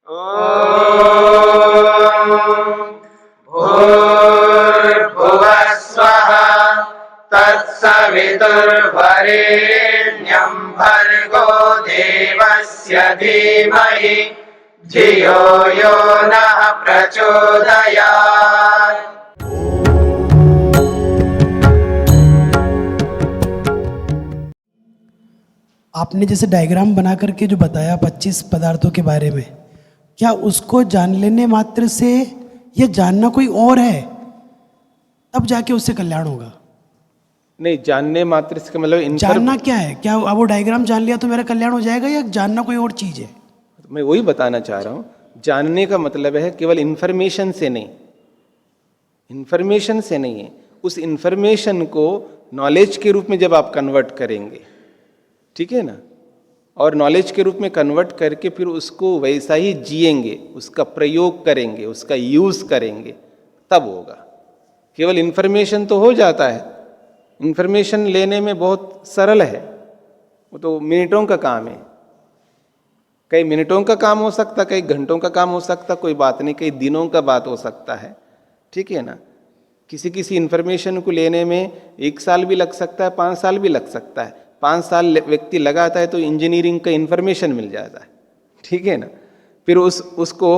भूर्भुवः स्वः तत्सवितुर्वरेण्यं भर्गो देवस्य धीमहि धियो यो नः प्रचोदयात्। आपने जैसे डायग्राम बना करके जो बताया 25 पदार्थों के बारे में, क्या उसको जान लेने मात्र से ये जानना कोई और है तब जाके उससे कल्याण होगा? नहीं, जानने मात्र से मतलब जानना क्या है? क्या अब वो डायग्राम जान लिया तो मेरा कल्याण हो जाएगा, या जानना कोई और चीज है? मैं वही बताना चाह रहा हूं। जानने का मतलब है केवल इंफॉर्मेशन से नहीं, इंफॉर्मेशन से नहीं है, उस इंफॉर्मेशन को नॉलेज के रूप में जब आप कन्वर्ट करेंगे, ठीक है ना, और नॉलेज के रूप में कन्वर्ट करके फिर उसको वैसा ही जिएंगे, उसका प्रयोग करेंगे, उसका यूज करेंगे, तब होगा। केवल इंफॉर्मेशन तो हो जाता है, इंफॉर्मेशन लेने में बहुत सरल है, वो तो मिनटों का काम है, कई मिनटों का काम हो सकता, कई घंटों का काम हो सकता, कोई बात नहीं, कई दिनों का बात हो सकता है, ठीक है ना। किसी इंफॉर्मेशन को लेने में 1 साल भी लग सकता है, 5 साल भी लग सकता है। 5 साल व्यक्ति लगाता है तो इंजीनियरिंग का इंफॉर्मेशन मिल जाता है, ठीक है ना। फिर उसको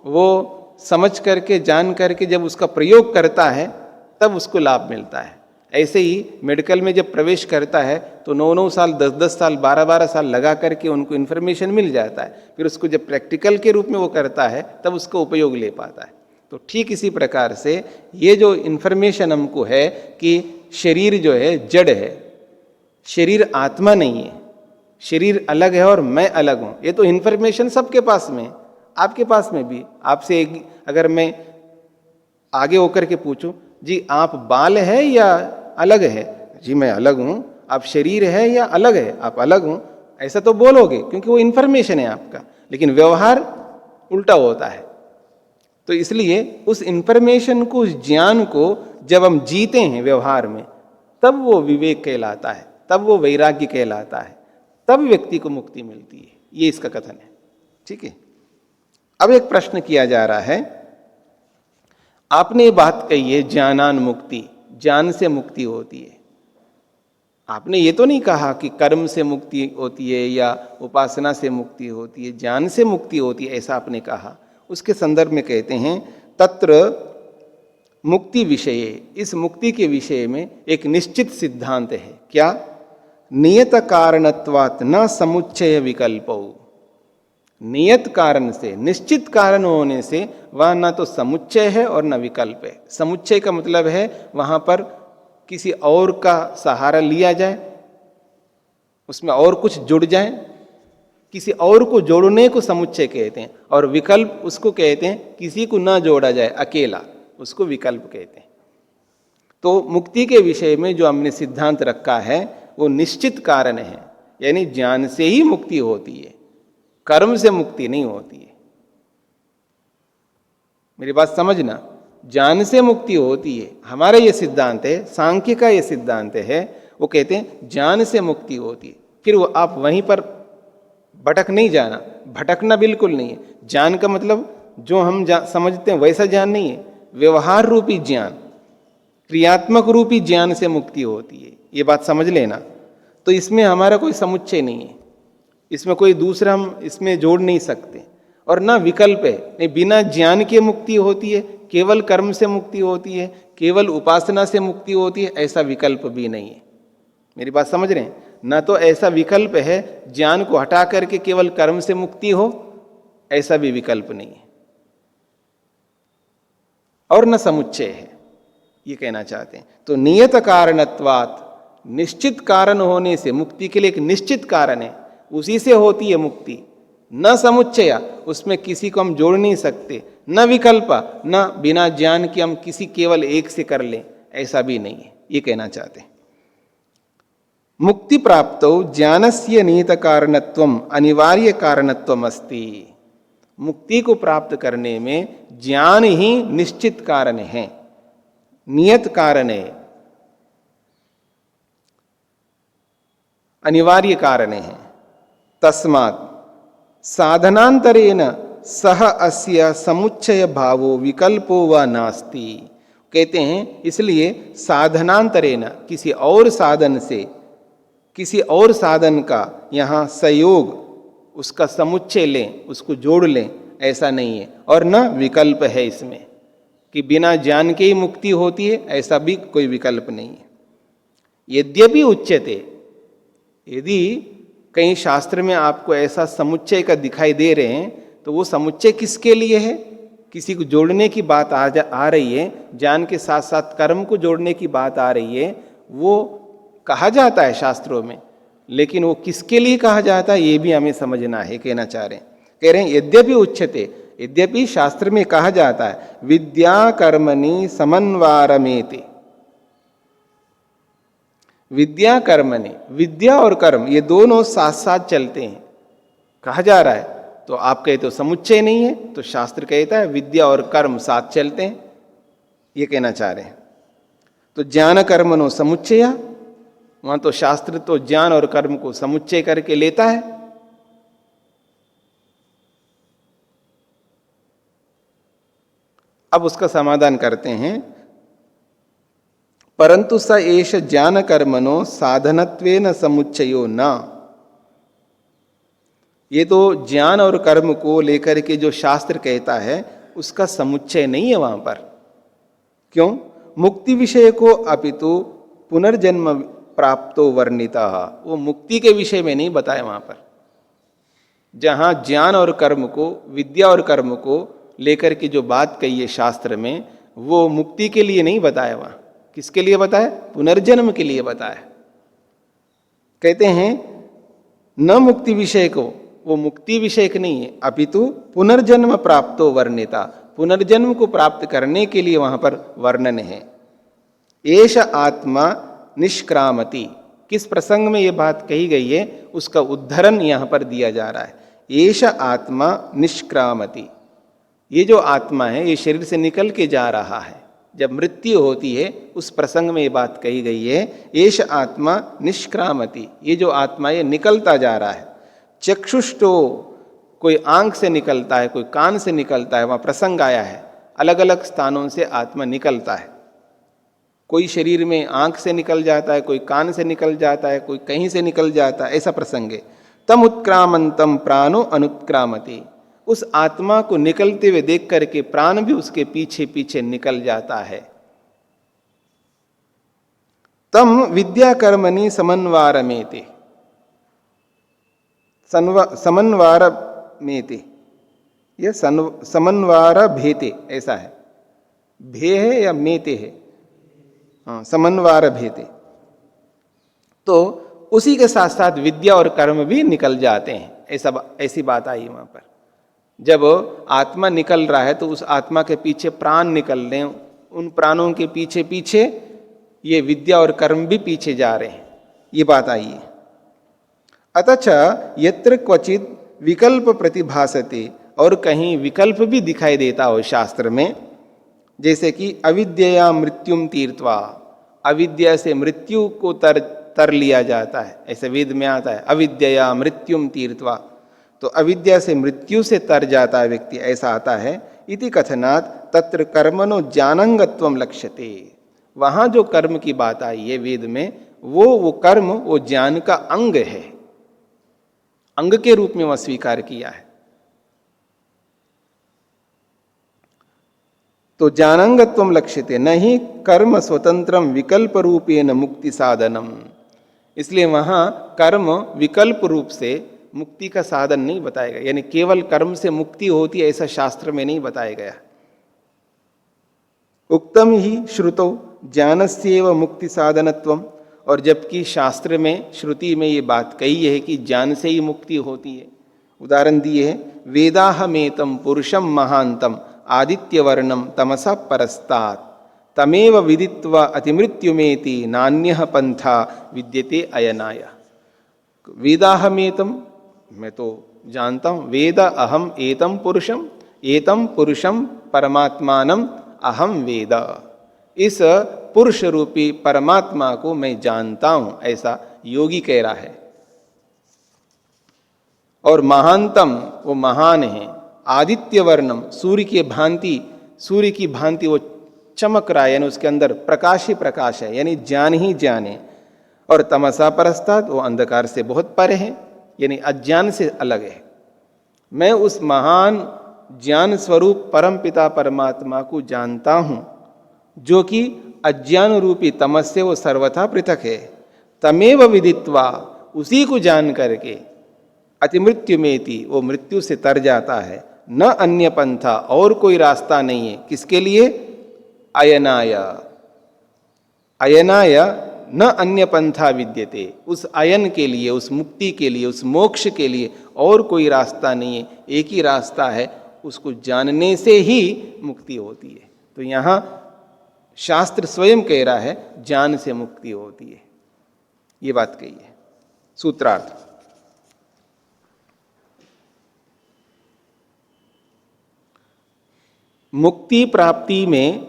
वो समझ करके, जान करके जब उसका प्रयोग करता है तब उसको लाभ मिलता है। ऐसे ही मेडिकल में जब प्रवेश करता है तो 9-9 साल, 10-10 साल, 12-12 साल लगा करके उनको इन्फॉर्मेशन मिल जाता है। फिर उसको जब प्रैक्टिकल के रूप में वो करता है तब उसका उपयोग ले पाता है। तो ठीक इसी प्रकार से ये जो इन्फॉर्मेशन हमको है कि शरीर जो है जड़ है, शरीर आत्मा नहीं है, शरीर अलग है और मैं अलग हूं, ये तो इन्फॉर्मेशन सबके पास में है, आपके पास में भी। आपसे अगर मैं आगे होकर के पूछूं, जी आप बाल है या अलग है? जी मैं अलग हूं। आप शरीर है या अलग है? आप अलग हूं, ऐसा तो बोलोगे क्योंकि वो इन्फॉर्मेशन है आपका। लेकिन व्यवहार उल्टा होता है। तो इसलिए उस इन्फॉर्मेशन को, उस ज्ञान को जब हम जीते हैं व्यवहार में, तब वो विवेक कहलाता है, तब वो वैराग्य कहलाता है, तब व्यक्ति को मुक्ति मिलती है। ये इसका कथन है, ठीक है। अब एक प्रश्न किया जा रहा है, आपने ये बात कही है ज्ञानान मुक्ति, ज्ञान से मुक्ति होती है। आपने ये तो नहीं कहा कि कर्म से मुक्ति होती है या उपासना से मुक्ति होती है, ज्ञान से मुक्ति होती है, ऐसा आपने कहा। उसके संदर्भ में कहते हैं तत्र मुक्ति विषय, इस मुक्ति के विषय में एक निश्चित सिद्धांत है। क्या? नियत कारणत्वात् न समुच्चय विकल्पो। नियत कारण से, निश्चित कारण होने से वह ना तो समुच्चय है और न विकल्प है। समुच्चय का मतलब है वहां पर किसी और का सहारा लिया जाए, उसमें और कुछ जुड़ जाए, किसी और को जोड़ने को समुच्चय कहते हैं। और विकल्प उसको कहते हैं किसी को ना जोड़ा जाए, अकेला, उसको विकल्प कहते हैं। तो मुक्ति के विषय में जो हमने सिद्धांत रखा है वो निश्चित कारण है, यानी ज्ञान से ही मुक्ति होती है, कर्म से मुक्ति नहीं होती है। मेरी बात समझना, ज्ञान से मुक्ति होती है, हमारा ये सिद्धांत है, सांख्य का ये सिद्धांत है। वो कहते हैं ज्ञान से मुक्ति होती है। फिर वो आप वहीं पर भटक नहीं जाना, भटकना बिल्कुल नहीं है। ज्ञान का मतलब जो हम समझते हैं वैसा ज्ञान नहीं है, व्यवहार रूपी ज्ञान, क्रियात्मक रूपी ज्ञान से मुक्ति होती है। ये बात समझ लेना। तो इसमें हमारा कोई समुच्चय नहीं है, इसमें कोई दूसरा हम इसमें जोड़ नहीं सकते, और ना विकल्प है। नहीं, बिना ज्ञान के मुक्ति होती है, केवल कर्म से मुक्ति होती है, केवल उपासना से मुक्ति होती है, ऐसा विकल्प भी नहीं है। मेरी बात समझ रहे हैं ना? तो ऐसा विकल्प है ज्ञान को हटा करके केवल कर्म से मुक्ति हो, ऐसा भी विकल्प नहीं है, और न समुच्चय है, ये कहना चाहते हैं। तो नियत कारणत्वात्, निश्चित कारण होने से, मुक्ति के लिए एक निश्चित कारण है, उसी से होती है मुक्ति। न समुच्चय, उसमें किसी को हम जोड़ नहीं सकते, न विकल्प, न बिना ज्ञान के हम किसी केवल एक से कर लें, ऐसा भी नहीं है, ये कहना चाहते हैं। मुक्ति प्राप्तौ ज्ञानस्य नियत कारणत्वम अनिवार्य कारणत्वम अस्ति। मुक्ति को प्राप्त करने में ज्ञान ही निश्चित कारण है, नियत कारण है, अनिवार्य कारण है। तस्मात् साधनांतरेण सह अस्य समुच्चय भावो विकल्पो व नास्ति। कहते हैं इसलिए साधनांतरेण, किसी और साधन से, किसी और साधन का यहाँ संयोग, उसका समुच्चय लें, उसको जोड़ लें, ऐसा नहीं है। और न विकल्प है इसमें कि बिना ज्ञान के ही मुक्ति होती है, ऐसा भी कोई विकल्प नहीं है। यद्यपि उच्यते, यदि कहीं शास्त्र में आपको ऐसा समुच्चय का दिखाई दे रहे हैं तो वो समुच्चय किसके लिए है? किसी को जोड़ने की बात आ रही है, ज्ञान के साथ साथ कर्म को जोड़ने की बात आ रही है, वो कहा जाता है शास्त्रों में, लेकिन वो किसके लिए कहा जाता है ये भी हमें समझना है। कहना चाह रहे हैं, कह रहे हैं यद्यपि उच्यते, यद्यपि शास्त्र में कहा जाता है विद्या कर्मणि समन्वारमेति। विद्या कर्मणि, विद्या और कर्म ये दोनों साथ साथ चलते हैं, कहा जा रहा है। तो आप कहते हो समुच्चय नहीं है, तो शास्त्र कहता है विद्या और कर्म साथ चलते हैं, ये कहना चाह रहे हैं। तो ज्ञान कर्मणो समुच्चया, वहां तो शास्त्र तो ज्ञान और कर्म को समुच्चय करके लेता है। अब उसका समाधान करते हैं। परंतु स एष ज्ञान कर्मणो साधनत्वेन समुच्चयो न। ये तो ज्ञान और कर्म को लेकर के जो शास्त्र कहता है उसका समुच्चय नहीं है वहां पर। क्यों? मुक्ति विषय को अपितु पुनर्जन्म प्राप्तो वर्णिता, वो मुक्ति के विषय में नहीं बताया वहां पर। जहां ज्ञान और कर्म को, विद्या और कर्म को लेकर के जो बात कही है शास्त्र में, वो मुक्ति के लिए नहीं बताया वहां। किसके लिए बताया? पुनर्जन्म के लिए बताया। कहते हैं न मुक्ति विषय को, वो मुक्ति विषयक नहीं है, अपितु पुनर्जन्म प्राप्तो वर्णिता, पुनर्जन्म को प्राप्त करने के लिए वहां पर वर्णन है। एष आत्मा निष्क्रामति, किस प्रसंग में ये बात कही गई है उसका उद्धरण यहां पर दिया जा रहा है। एष आत्मा निष्क्रामति, ये जो आत्मा है ये शरीर से निकल के जा रहा है, जब मृत्यु होती है उस प्रसंग में ये बात कही गई है। एष आत्मा निष्क्रामति, ये जो आत्मा ये निकलता जा रहा है। चक्षुष्टो, कोई आंख से निकलता है, कोई कान से निकलता है, वहां प्रसंग आया है। अलग अलग स्थानों से आत्मा निकलता है, कोई शरीर में आंख से निकल जाता है, कोई कान से निकल जाता है, कोई कहीं से निकल जाता है, ऐसा प्रसंग है। तम उत्क्रामंतम प्राणो अनुत्क्रामति, उस आत्मा को निकलते हुए देख करके प्राण भी उसके पीछे पीछे निकल जाता है। तम विद्या कर्मणि समन्वारमेति, समन्वार मेते, यह समन्वार भेते, ऐसा है। भे है या मेते है? हाँ, समन्वार भेते। तो उसी के साथ साथ विद्या और कर्म भी निकल जाते हैं, ऐसी बात आई वहां पर। जब आत्मा निकल रहा है तो उस आत्मा के पीछे प्राण निकल रहे हैं, उन प्राणों के पीछे पीछे ये विद्या और कर्म भी पीछे जा रहे हैं, ये बात आई है। अतच यत्र क्वचित विकल्प प्रतिभासते, और कहीं विकल्प भी दिखाई देता हो शास्त्र में, जैसे कि अविद्या मृत्युम तीर्थवा, अविद्या से मृत्यु को तर लिया जाता है, ऐसे वेद में आता है अविद्या मृत्युम तीर्थवा, तो अविद्या से मृत्यु से तर जाता है व्यक्ति, ऐसा आता है। इति कथनात् तत्र कर्मणो ज्ञानंगत्वम लक्ष्यते, वहां जो कर्म की बात आई है वेद में, वो कर्म वो ज्ञान का अंग है, अंग के रूप में वह स्वीकार किया है। तो ज्ञानांगत्वम लक्ष्यते न ही कर्म स्वतंत्रम विकल्प रूपेण मुक्ति साधनम, इसलिए वहां कर्म विकल्प रूप से मुक्ति का साधन नहीं बताया गया, यानी केवल कर्म से मुक्ति होती है ऐसा शास्त्र में नहीं बताया गया। उक्तम ही श्रुतौ ज्ञानस्यैव मुक्ति साधनत्वम, और जबकि शास्त्र में, श्रुति में ये बात कही है कि ज्ञान से ही मुक्ति होती है। उदाहरण दिए है, वेदाहमेतम पुरुषम महांतम आदित्यवर्णम तमसा परस्तात् तमेव विदित्वा अतिमृत्युमेति नान्यः पंथा विद्यते अयनाय। वेदाहमेतम, मैं तो जानता हूं, वेद अहम एतम पुरुषम परमात्मानम अहम वेद, इस पुरुष रूपी परमात्मा को मैं जानता हूं, ऐसा योगी कह रहा है। और महानतम, वो महान है, आदित्य वर्णम, सूर्य की भांति वो चमक रहा है, यानी उसके अंदर प्रकाश ही प्रकाश है, यानी ज्ञान ही ज्ञान है। और तमसा परस्तात्, वो अंधकार से बहुत परे है, यानी अज्ञान से अलग है। मैं उस महान ज्ञान स्वरूप परम पिता परमात्मा को जानता हूं, जो कि अज्ञान रूपी तमस से वो सर्वथा पृथक है। तमेव विदित्वा, उसी को जान करके अतिमृत्यु मेति, वो मृत्यु से तर जाता है। न अन्य पंथा, और कोई रास्ता नहीं है। किसके लिए? अयनाय, अयनाय न अन्य पंथा विद्यते, उस अयन के लिए, उस मुक्ति के लिए, उस मोक्ष के लिए और कोई रास्ता नहीं है, एक ही रास्ता है, उसको जानने से ही मुक्ति होती है। तो यहाँ शास्त्र स्वयं कह रहा है ज्ञान से मुक्ति होती है, ये बात कही है। सूत्रार्थ, मुक्ति प्राप्ति में,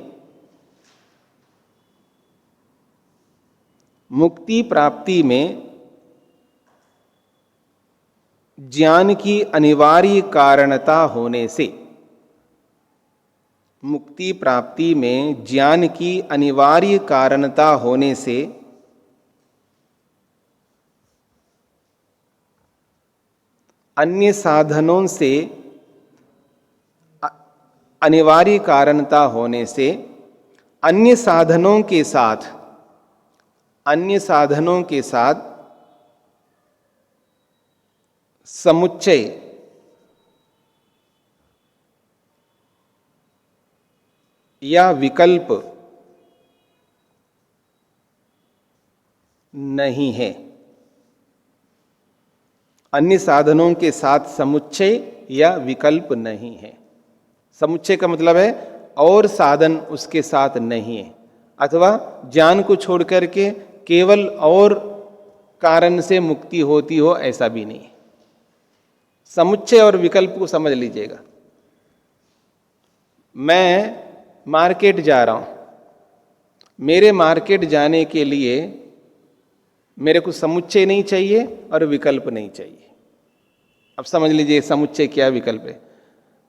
मुक्ति प्राप्ति में ज्ञान की अनिवार्य कारणता होने से, मुक्ति प्राप्ति में ज्ञान की अनिवार्य कारणता होने से अन्य साधनों से, अनिवार्य कारणता होने से अन्य साधनों के साथ, अन्य साधनों के साथ समुच्चय या विकल्प नहीं है। अन्य साधनों के साथ समुच्चय या विकल्प नहीं है। समुच्चय का मतलब है और साधन उसके साथ नहीं है, अथवा ज्ञान को छोड़ करके केवल और कारण से मुक्ति होती हो, ऐसा भी नहीं है। समुच्चय और विकल्प को समझ लीजिएगा। मैं मार्केट जा रहा हूं, मेरे मार्केट जाने के लिए मेरे को समुच्चय नहीं चाहिए और विकल्प नहीं चाहिए। अब समझ लीजिए समुच्चय क्या, विकल्प है।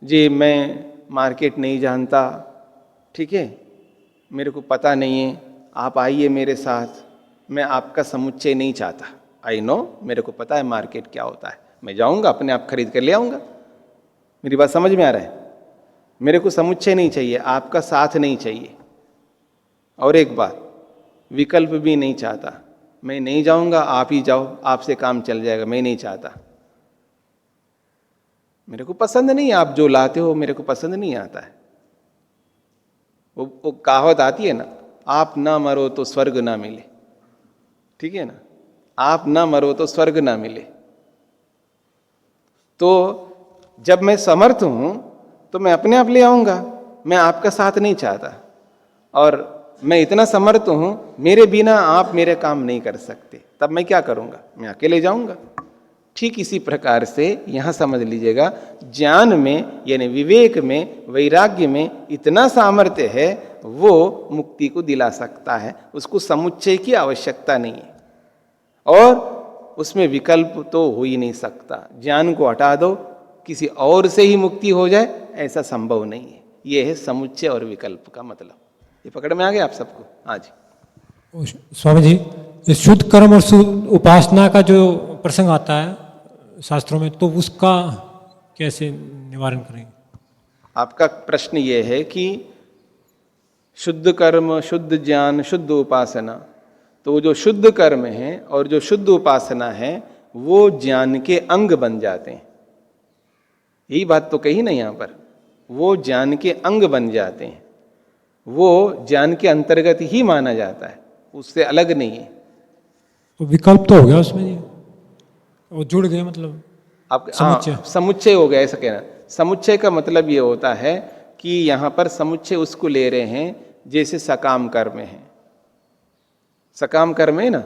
जी मैं मार्केट नहीं जानता, ठीक है, मेरे को पता नहीं है, आप आइए मेरे साथ, मैं आपका समुच्चय नहीं चाहता। आई नो, मेरे को पता है मार्केट क्या होता है, मैं जाऊंगा अपने आप खरीद कर ले आऊंगा। मेरी बात समझ में आ रहा है? मेरे को समुच्चय नहीं चाहिए, आपका साथ नहीं चाहिए। और एक बात, विकल्प भी नहीं चाहता, मैं नहीं जाऊंगा, आप ही जाओ, आपसे काम चल जाएगा, मैं नहीं चाहता। मेरे को पसंद नहीं, आप जो लाते हो मेरे को पसंद नहीं आता है। वो कहावत आती है ना, आप ना मरो तो स्वर्ग ना मिले, ठीक है ना, आप ना मरो तो स्वर्ग ना मिले। तो जब मैं समर्थ हूं तो मैं अपने आप ले आऊंगा, मैं आपका साथ नहीं चाहता। और मैं इतना समर्थ हूं, मेरे बिना आप मेरे काम नहीं कर सकते, तब मैं क्या करूंगा? मैं अकेले जाऊंगा। ठीक इसी प्रकार से यहां समझ लीजिएगा, ज्ञान में यानी विवेक में, वैराग्य में इतना सामर्थ्य है, वो मुक्ति को दिला सकता है। उसको समुच्चय की आवश्यकता नहीं है और उसमें विकल्प तो हो ही नहीं सकता। ज्ञान को हटा दो, किसी और से ही मुक्ति हो जाए, ऐसा संभव नहीं है। यह है समुच्चय और विकल्प का मतलब। ये पकड़ में आ गया आप सबको? हाँ जी स्वामी जी, ये शुद्ध कर्म और शुद्ध उपासना का जो प्रसंग आता है शास्त्रों में, तो उसका कैसे निवारण करेंगे? आपका प्रश्न ये है कि शुद्ध कर्म, शुद्ध ज्ञान, शुद्ध उपासना, तो जो शुद्ध कर्म है और जो शुद्ध उपासना है वो ज्ञान के अंग बन जाते हैं। यही बात तो कही ना यहाँ पर, वो ज्ञान के अंग बन जाते हैं, वो ज्ञान के अंतर्गत ही माना जाता है, उससे अलग नहीं है। तो विकल्प तो हो गया उसमें जी, वो जुड़ गए, मतलब आप समुच्चय। समुच्चय हो गया ऐसा कहना। समुच्चय का मतलब ये होता है कि यहाँ पर समुच्चय उसको ले रहे हैं जैसे सकाम कर्म है। सकाम कर्म है ना,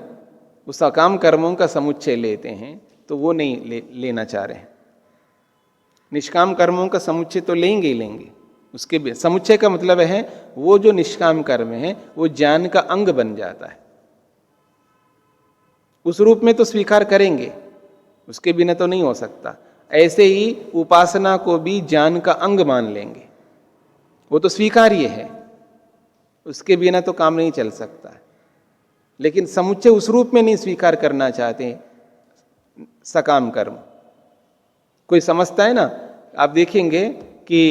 उस सकाम कर्मों का समुच्चय लेते हैं, तो वो नहीं लेना चाह रहे हैं। निष्काम कर्मों का समुच्चय तो लेंगे ही लेंगे। उसके भी समुच्चय का मतलब है वो जो निष्काम कर्म है वो ज्ञान का अंग बन जाता है। उस रूप में तो स्वीकार करेंगे, उसके बिना तो नहीं हो सकता। ऐसे ही उपासना को भी ज्ञान का अंग मान लेंगे, वो तो स्वीकार्य है, उसके बिना तो काम नहीं चल सकता है। लेकिन समुच्चय उस रूप में नहीं स्वीकार करना चाहते सकाम कर्म। कोई समझता है ना, आप देखेंगे कि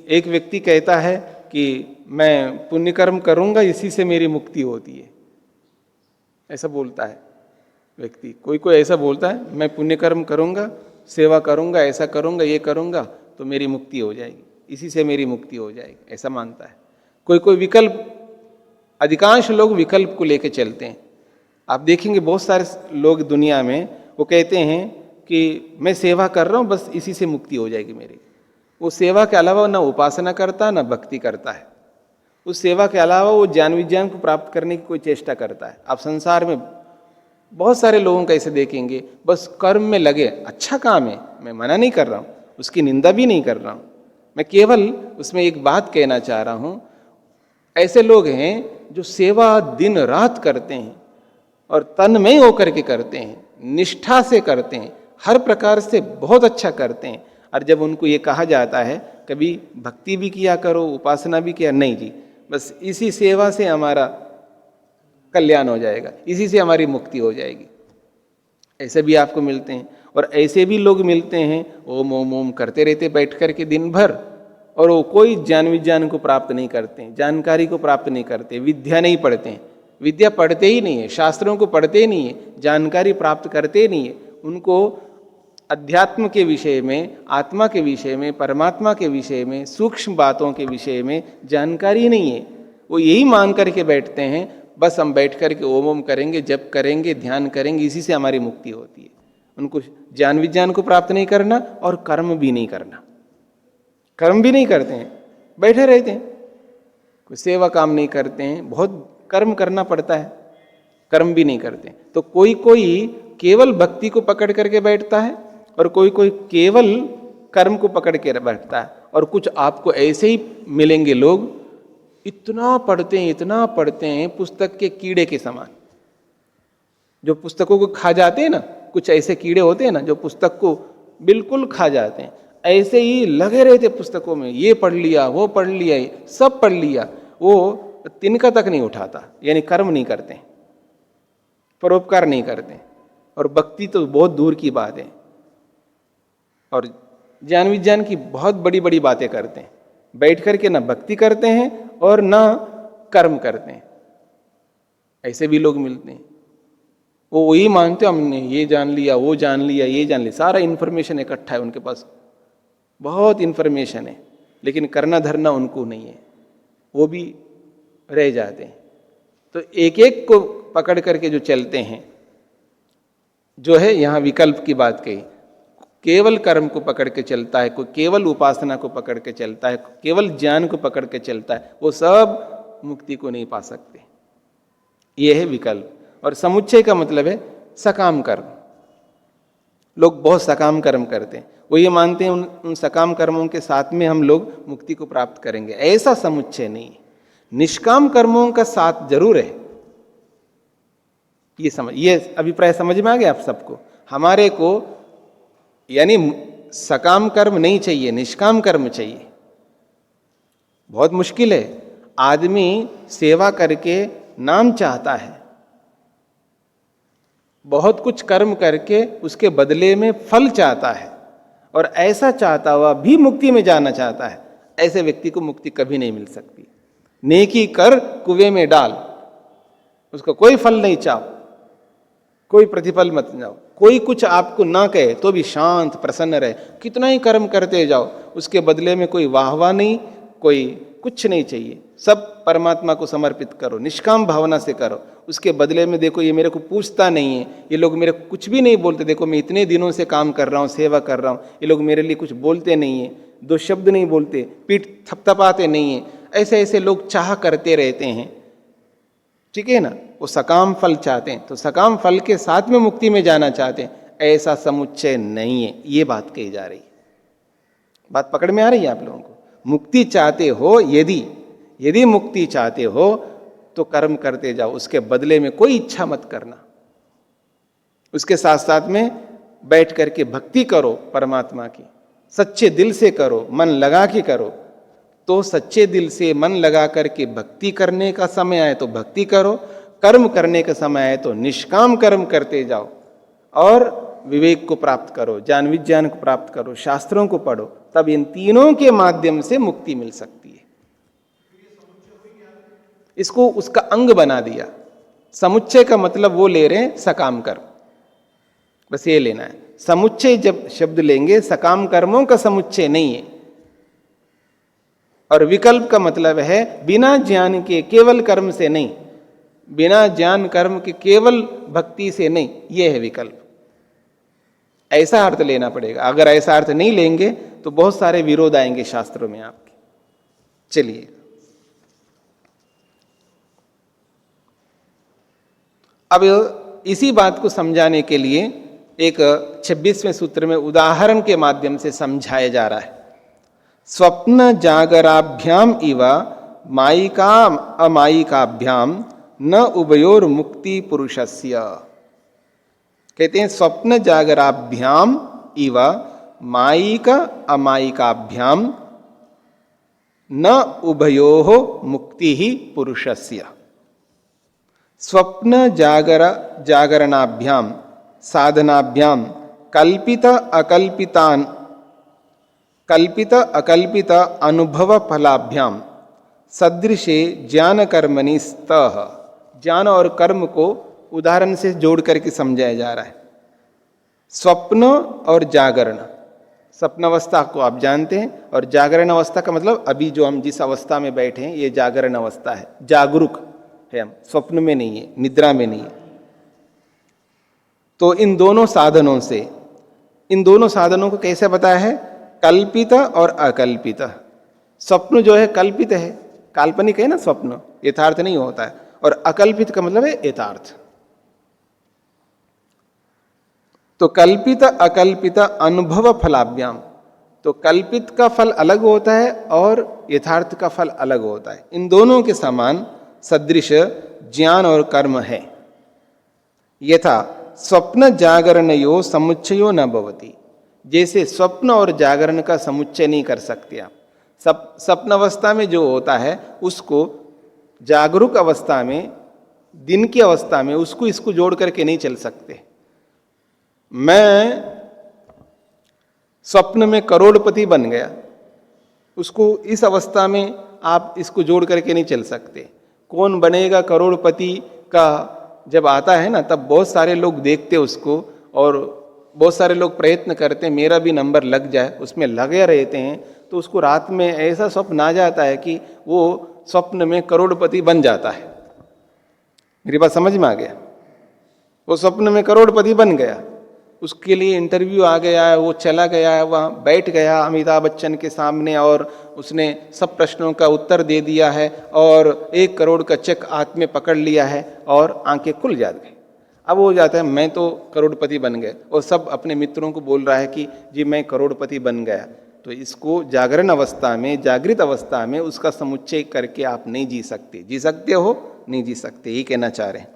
एक व्यक्ति कहता है कि मैं पुण्य कर्म करूंगा, इसी से मेरी मुक्ति होती है, ऐसा बोलता है व्यक्ति। कोई कोई ऐसा बोलता है मैं पुण्य कर्म करूंगा, सेवा करूंगा, ऐसा करूंगा, ये करूंगा तो मेरी मुक्ति हो जाएगी, इसी से मेरी मुक्ति हो जाएगी, ऐसा मानता है। कोई कोई विकल्प, अधिकांश लोग विकल्प को लेकर चलते हैं। आप देखेंगे बहुत सारे लोग दुनिया में वो कहते हैं कि मैं सेवा कर रहा हूँ, बस इसी से मुक्ति हो जाएगी मेरी। वो सेवा के अलावा ना उपासना करता ना भक्ति करता है। उस सेवा के अलावा वो ज्ञान विज्ञान को प्राप्त करने की कोई चेष्टा करता है। आप संसार में बहुत सारे लोगों को ऐसे देखेंगे, बस कर्म में लगे। अच्छा काम है, मैं मना नहीं कर रहा हूँ, उसकी निंदा भी नहीं कर रहा हूँ, मैं केवल उसमें एक बात कहना चाह रहा हूँ। ऐसे लोग हैं जो सेवा दिन रात करते हैं और तन्मय होकर के करते हैं, निष्ठा से करते हैं, हर प्रकार से बहुत अच्छा करते हैं। और जब उनको ये कहा जाता है कभी भक्ति भी किया करो, उपासना भी किया, नहीं जी, बस इसी सेवा से हमारा कल्याण हो जाएगा, इसी से हमारी मुक्ति हो जाएगी। ऐसे भी आपको मिलते हैं। और ऐसे भी लोग मिलते हैं ओम ओम ओम करते रहते बैठ कर के दिन भर, और वो कोई ज्ञान विज्ञान को प्राप्त नहीं करते हैं, जानकारी को प्राप्त नहीं करते, विद्या नहीं पढ़ते हैं, विद्या पढ़ते ही नहीं है, शास्त्रों को पढ़ते ही नहीं है, जानकारी प्राप्त करते ही नहीं है। उनको अध्यात्म के विषय में, आत्मा के विषय में, परमात्मा के विषय में, सूक्ष्म बातों के विषय में जानकारी नहीं है। वो यही मान करके बैठते हैं बस हम बैठ करके ओम ओम करेंगे, जप करेंगे, ध्यान करेंगे, इसी से हमारी मुक्ति होती है। उनको ज्ञान विज्ञान को प्राप्त नहीं करना और कर्म भी नहीं करना, कर्म भी नहीं करते हैं, बैठे रहते हैं, कोई सेवा काम नहीं करते हैं। बहुत कर्म करना पड़ता है, कर्म भी नहीं करते। तो कोई कोई केवल भक्ति को पकड़ करके बैठता है और कोई कोई केवल कर्म को पकड़ के बैठता है। और कुछ आपको ऐसे ही मिलेंगे लोग, इतना पढ़ते हैं पुस्तक के कीड़े के समान, जो पुस्तकों को खा जाते हैं ना। कुछ ऐसे कीड़े होते हैं ना जो पुस्तक को बिल्कुल खा जाते हैं, ऐसे ही लगे रहते पुस्तकों में, ये पढ़ लिया, वो पढ़ लिया, सब पढ़ लिया, वो तिनका तक नहीं उठाता, यानी कर्म नहीं करते, परोपकार नहीं करते, और भक्ति तो बहुत दूर की बात है। और ज्ञान विज्ञान की बहुत बड़ी बड़ी बातें करते हैं, बैठ करके ना भक्ति करते हैं और ना कर्म करते हैं। ऐसे भी लोग मिलते हैं, वो वही मानते हैं हमने ये जान लिया, वो जान लिया, ये जान लिया, सारा इन्फॉर्मेशन इकट्ठा है उनके पास, बहुत इन्फॉर्मेशन है, लेकिन करना धरना उनको नहीं है, वो भी रह जाते हैं। तो एक एक को पकड़ करके जो चलते हैं, जो है यहाँ विकल्प की बात कही, केवल कर्म को पकड़ के चलता है, कोई केवल उपासना को पकड़ के चलता है, केवल ज्ञान को पकड़ के चलता है, वो सब मुक्ति को नहीं पा सकते। ये है विकल्प। और समुच्चय का मतलब है सकाम कर्म। लोग बहुत सकाम कर्म करते हैं, वो ये मानते हैं उन सकाम कर्मों के साथ में हम लोग मुक्ति को प्राप्त करेंगे। ऐसा समुच्चय नहीं है। निष्काम कर्मों का साथ जरूर है। ये अभिप्राय समझ में आ गया आप सबको? हमारे को यानी सकाम कर्म नहीं चाहिए, निष्काम कर्म चाहिए। बहुत मुश्किल है, आदमी सेवा करके नाम चाहता है, बहुत कुछ कर्म करके उसके बदले में फल चाहता है, और ऐसा चाहता हुआ भी मुक्ति में जाना चाहता है। ऐसे व्यक्ति को मुक्ति कभी नहीं मिल सकती। नेकी कर कुएं में डाल, उसका कोई फल नहीं चाहो, कोई प्रतिफल मत जाओ, कोई कुछ आपको ना कहे तो भी शांत प्रसन्न रहे, कितना ही कर्म करते जाओ, उसके बदले में कोई वाहवाह नहीं, कोई कुछ नहीं चाहिए। सब परमात्मा को समर्पित करो, निष्काम भावना से करो। उसके बदले में देखो ये मेरे को पूछता नहीं है, ये लोग मेरे को कुछ भी नहीं बोलते, देखो मैं इतने दिनों से काम कर रहा हूँ, सेवा कर रहा हूँ, ये लोग मेरे लिए कुछ बोलते नहीं है, दो शब्द नहीं बोलते, पीठ थपथपाते नहीं है। ऐसे ऐसे लोग चाह करते रहते हैं, ठीक है ना। वो सकाम फल चाहते हैं, तो सकाम फल के साथ में मुक्ति में जाना चाहते हैं। ऐसा समुच्चय नहीं है, ये बात कही जा रही है। बात पकड़ में आ रही है आप लोगों को? मुक्ति चाहते हो, यदि मुक्ति चाहते हो तो कर्म करते जाओ, उसके बदले में कोई इच्छा मत करना। उसके साथ साथ में बैठ करके भक्ति करो परमात्मा की, सच्चे दिल से करो, मन लगा के करो, तो सच्चे दिल से मन लगा करके भक्ति करने का समय आए तो भक्ति करो, कर्म करने का समय आए तो निष्काम कर्म करते जाओ और विवेक को प्राप्त करो, ज्ञान विज्ञान को प्राप्त करो, शास्त्रों को पढ़ो, तब इन तीनों के माध्यम से मुक्ति मिल सकती है। इसको उसका अंग बना दिया। समुच्चय का मतलब वो ले रहे हैं सकाम कर्म, बस ये लेना है। समुच्चय जब शब्द लेंगे, सकाम कर्मों का समुच्चय नहीं है। और विकल्प का मतलब है बिना ज्ञान के केवल कर्म से नहीं, बिना ज्ञान कर्म के केवल भक्ति से नहीं, ये है विकल्प। ऐसा अर्थ लेना पड़ेगा। अगर ऐसा अर्थ नहीं लेंगे तो बहुत सारे विरोध आएंगे शास्त्रों में आपके। चलिए, अब इसी बात को समझाने के लिए एक 26वें सूत्र में उदाहरण के माध्यम से समझाया जा रहा है। स्वप्न जागराभ्याम इव मायिका अमायिकाभ्याम न उभयोर मुक्ति पुरुषस्य। कहते हैं स्वप्न जागराभ्याम इव मायिका अमायिकाभ्याम न उभयोः मुक्ति ही पुरुषस्य। स्वप्न जागरणाभ्याम साधनाभ्याम कल्पित अकल्पित अनुभव फलाभ्याम सदृशे ज्ञान कर्मणि स्तः। ज्ञान और कर्म को उदाहरण से जोड़ करके समझाया जा रहा है। स्वप्न और जागरण, स्वप्न अवस्था को आप जानते हैं, और जागरण अवस्था का मतलब अभी जो हम जिस अवस्था में बैठे हैं ये जागरण अवस्था है, जागरूक है हम, स्वप्न में नहीं है, निद्रा में नहीं है। तो इन दोनों साधनों से, इन दोनों साधनों को कैसे बताया है? कल्पित और अकल्पित। स्वप्न जो है कल्पित है, काल्पनिक है ना, स्वप्न यथार्थ नहीं होता है। और अकल्पित का मतलब है यथार्थ। तो कल्पित अकल्पित अनुभव फलाभ्याम, तो कल्पित का फल अलग होता है और यथार्थ का फल अलग होता है। इन दोनों के समान सदृश ज्ञान और कर्म है। यथा स्वप्न जागरणयो समुच्चयो न भवति। जैसे स्वप्न और जागरण का समुच्चय नहीं कर सकते आप। स्वप्न अवस्था में जो होता है उसको जागरूक अवस्था में, दिन की अवस्था में उसको इसको जोड़ करके नहीं चल सकते। मैं स्वप्न में करोड़पति बन गया, उसको इस अवस्था में आप इसको जोड़ करके नहीं चल सकते। कौन बनेगा करोड़पति का जब आता है ना, तब बहुत सारे लोग देखते उसको और बहुत सारे लोग प्रयत्न करते मेरा भी नंबर लग जाए, उसमें लगे रहते हैं। तो उसको रात में ऐसा स्वप्न आ जाता है कि वो स्वप्न में करोड़पति बन जाता है। मेरी बात समझ में आ गया? वो स्वप्न में करोड़पति बन गया, उसके लिए इंटरव्यू आ गया है, वो चला गया है, वहाँ बैठ गया अमिताभ बच्चन के सामने और उसने सब प्रश्नों का उत्तर दे दिया है और 1 करोड़ का चेक हाथ में पकड़ लिया है और आंखें खुल जाती हैं। अब वो जाता है मैं तो करोड़पति बन गया, और सब अपने मित्रों को बोल रहा है कि जी मैं करोड़पति बन गया। तो इसको जागरण अवस्था में, जागृत अवस्था में उसका समुच्चय करके आप नहीं जी सकते। जी सकते हो? नहीं जी सकते, ये कहना चाह रहे हैं।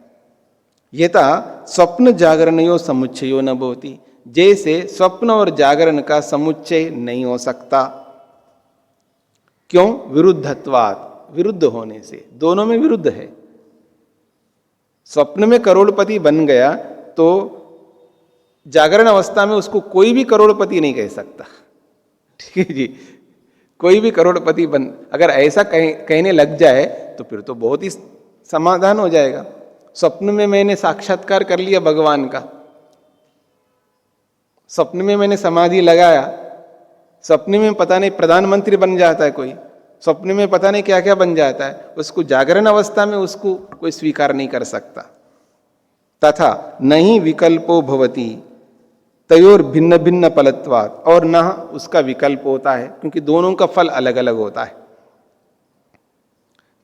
यथा स्वप्न जागरणयो समुच्चयो न भवति। जैसे स्वप्न और जागरण का समुच्चय नहीं हो सकता। क्यों? विरुद्धत्वात्, विरुद्ध होने से। दोनों में विरुद्ध है। स्वप्न में करोड़पति बन गया तो जागरण अवस्था में उसको कोई भी करोड़पति नहीं कह सकता। ठीक है जी, कोई भी करोड़पति बन, अगर ऐसा कहने लग जाए तो फिर तो बहुत ही समाधान हो जाएगा। स्वप्न में मैंने साक्षात्कार कर लिया भगवान का, स्वप्न में मैंने समाधि लगाया, स्वप्न में पता नहीं प्रधानमंत्री बन जाता है कोई, स्वप्न में पता नहीं क्या क्या बन जाता है, उसको जागरण अवस्था में उसको कोई स्वीकार नहीं कर सकता। तथा नहीं विकल्पो भवति तयोर भिन्न भिन्न फलत्वात्, और न उसका विकल्प होता है क्योंकि दोनों का फल अलग अलग होता है।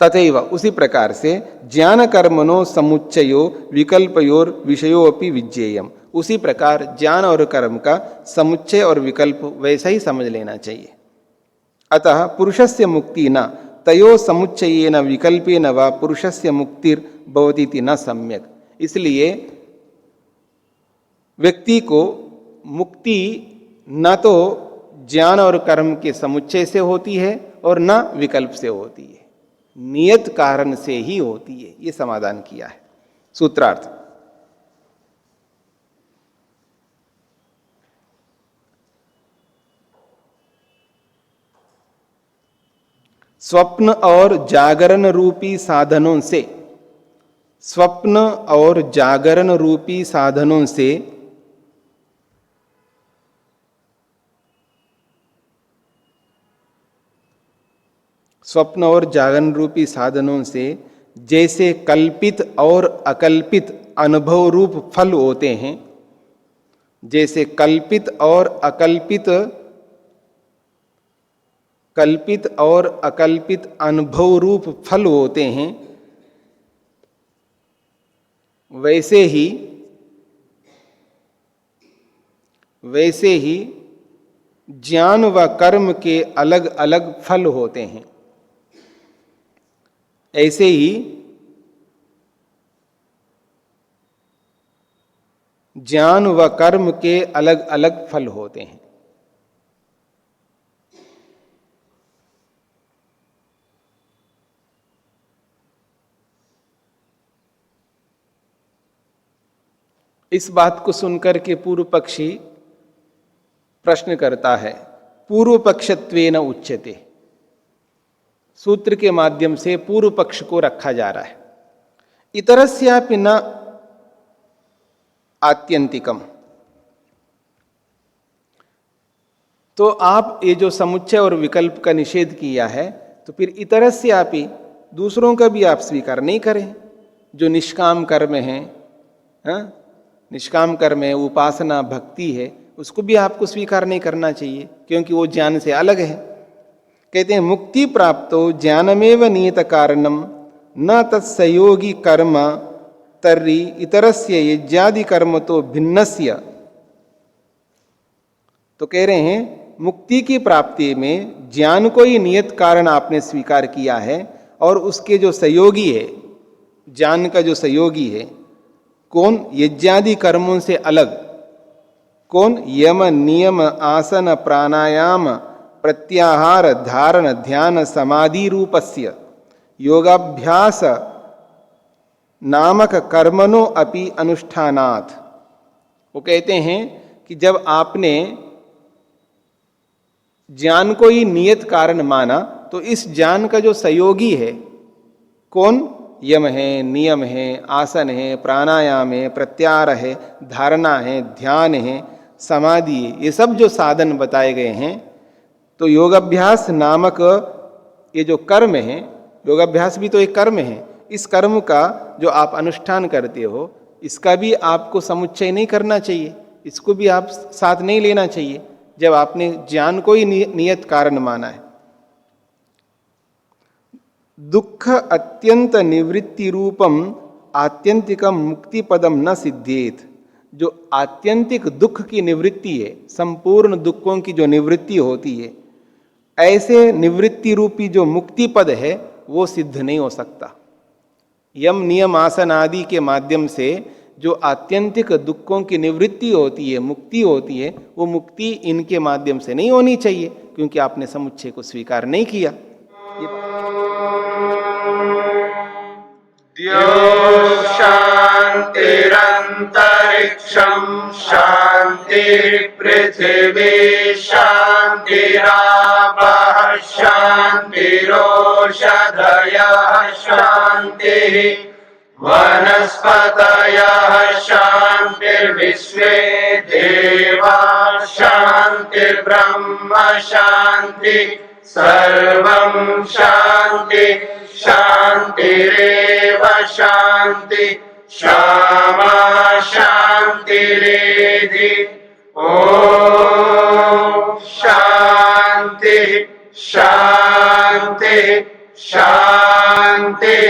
तथैव, उसी प्रकार से ज्ञान कर्मणो समुच्चयो विकल्पयोर विषयो अपि विज्ञेयम्। उसी प्रकार ज्ञान और कर्म का समुच्चय और विकल्प वैसा ही समझ लेना चाहिए। अतः पुरुषस्य मुक्ति न तयो समुच्चयेन विकल्पेन वा पुरुषस्य मुक्तिर्भवतीति न सम्यक्। इसलिए व्यक्ति को मुक्ति न तो ज्ञान और कर्म के समुच्चय से होती है और न विकल्प से होती है, नियत कारण से ही होती है। ये समाधान किया है। सूत्रार्थ, स्वप्न और जागरण रूपी साधनों से, स्वप्न और जागरण रूपी साधनों से स्वप्न और जागरण रूपी साधनों से जैसे कल्पित और अकल्पित अनुभव रूप फल होते हैं, जैसे कल्पित और अकल्पित अनुभव रूप फल होते हैं, वैसे ही ज्ञान व कर्म के अलग अलग फल होते हैं। ऐसे ही ज्ञान व कर्म के अलग अलग फल होते हैं। इस बात को सुनकर के पूर्व पक्षी प्रश्न करता है, पूर्व पक्षत्वेन उच्यते। सूत्र के माध्यम से पूर्व पक्ष को रखा जा रहा है। इतरस्यापि न आत्यंतिकम, तो आप ये जो समुच्चय और विकल्प का निषेध किया है, तो फिर इतरस्यापि दूसरों का भी आप स्वीकार नहीं करें। जो निष्काम कर्म है, निष्काम कर्म है, उपासना भक्ति है, उसको भी आपको स्वीकार नहीं करना चाहिए, क्योंकि वो ज्ञान से अलग है। कहते हैं मुक्ति प्राप्तो ज्ञानमेव नियत कारणम न तत्सयोगी कर्म तर्हि इतरस्य यज्ञादि कर्म तो भिन्नस्य। तो कह रहे हैं मुक्ति की प्राप्ति में ज्ञान को ही नियत कारण आपने स्वीकार किया है, और उसके जो सहयोगी है, ज्ञान का जो सहयोगी है कौन, यज्ञादि कर्मों से अलग कौन, यम नियम आसन प्राणायाम प्रत्याहार धारण ध्यान समाधि रूपस्य योगाभ्यास नामक कर्मणों अपि अनुष्ठानात्। वो कहते हैं कि जब आपने ज्ञान को ही नियत कारण माना, तो इस ज्ञान का जो सहयोगी है कौन, यम है, नियम है, आसन है, प्राणायाम है, प्रत्याहार है, धारणा है, ध्यान है, समाधि है, ये सब जो साधन बताए गए हैं, तो योगाभ्यास नामक ये जो कर्म है, योगाभ्यास भी तो एक कर्म है, इस कर्म का जो आप अनुष्ठान करते हो, इसका भी आपको समुच्चय नहीं करना चाहिए, इसको भी आप साथ नहीं लेना चाहिए, जब आपने ज्ञान को ही नियत कारण माना है। दुख अत्यंत निवृत्ति रूपम आत्यंतिकम मुक्ति पदम न सिद्धेत। जो आत्यंतिक दुख की निवृत्ति है, संपूर्ण दुखों की जो निवृत्ति होती है, ऐसे निवृत्ति रूपी जो मुक्ति पद है वो सिद्ध नहीं हो सकता। यम नियम आसन आदि के माध्यम से जो आत्यंतिक दुखों की निवृत्ति होती है, मुक्ति होती है, वो मुक्ति इनके माध्यम से नहीं होनी चाहिए, क्योंकि आपने समुच्चय को स्वीकार नहीं किया। द्यौ शान्तिरन्तरिक्षं शान्तिः पृथिवी शान्तिरापः शान्तिरोषधयः शान्तिः वनस्पतयः शान्तिर्विश्वे देवाः शान्तिर्ब्रह्म शान्तिः सर्वं शान्ति शान्तिरेव शान्ति क्षमा शान्तिरेधि। ॐ शान्तिः शान्तिः शान्तिः।